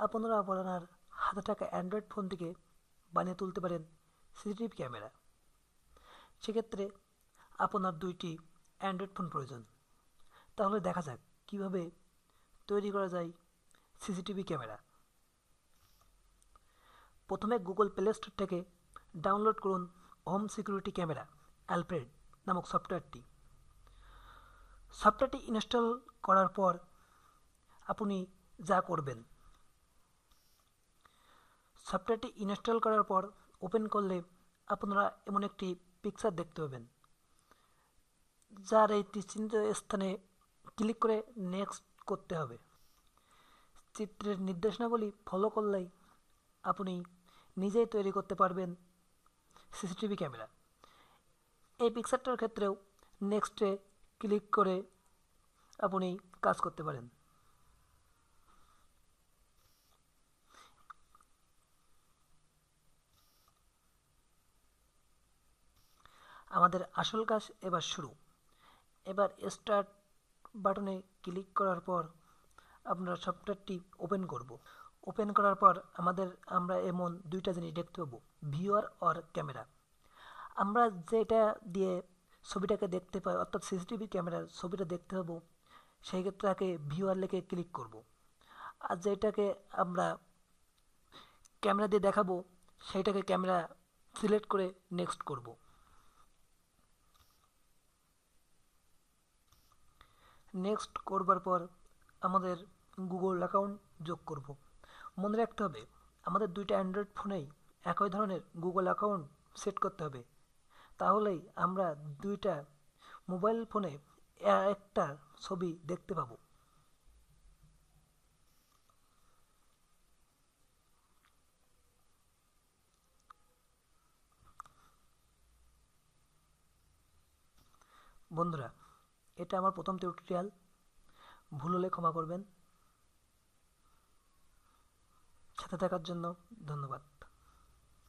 আপনারা আপনার হাতে থাকা অ্যান্ড্রয়েড ফোন থেকে বানিয়ে তুলতে পারেন সিসিটিভি ক্যামেরা। সেক্ষেত্রে আপনার দুইটি অ্যান্ড্রয়েড ফোন প্রয়োজন। তাহলে দেখা যাক কিভাবে তৈরি করা যায় সিসিটিভি ক্যামেরা। প্রথমে গুগল প্লে স্টোর থেকে ডাউনলোড করুন হোম সিকিউরিটি ক্যামেরা অ্যালফ্রেড নামক সফটওয়্যারটি। সফটওয়্যারটি ইনস্টল করার পর আপনি যা করবেন, সফটওয়্যারটি ইনস্টল করার পর ওপেন করলে আপনারা এমন একটি পিকচার দেখতে পাবেন, যার এই চিহ্নিত স্থানে ক্লিক করে নেক্সট করতে হবে। চিত্রের নির্দেশনাবলী ফলো করলেই আপনি নিজেই তৈরি করতে পারবেন সিসিটিভি ক্যামেরা। এই পিকচারটার ক্ষেত্রেও নেক্সটে ক্লিক করে আপনি কাজ করতে পারেন। আমাদের আসল কাজ এবার শুরু। এবার স্টার্ট বাটনে ক্লিক করার পর আমরা সফটওয়্যারটি ওপেন করব। ওপেন করার পর আমরা এমন দুইটা জিনিস দেখতে পাবো, ভিউয়ার আর ক্যামেরা। আমরা যেটা দিয়ে ছবিটাকে দেখতে পাই, অর্থাৎ সিসিটিভি ক্যামেরার ছবিটা দেখতে পাবো, সেই ক্ষেত্রে আগে ভিউয়ার লিখে ক্লিক করব। আর যেটাকে আমরা ক্যামেরা দিয়ে দেখাবো, সেইটাকে ক্যামেরা সিলেক্ট করে নেক্সট করব। নেক্সট করবার পর আমাদের গুগল অ্যাকাউন্ট যোগ করব। মনে রাখতে হবে আমাদের দুইটা অ্যান্ড্রয়েড ফোনেই একই ধরনের গুগল অ্যাকাউন্ট সেট করতে হবে। তাহলেই আমরা দুইটা মোবাইল ফোনে একটা ছবি দেখতে পাবো। বন্ধুরা, এটা আমার প্রথম টিউটোরিয়াল। ভুল হলে ক্ষমা করবেন। সাথে থাকার জন্য ধন্যবাদ।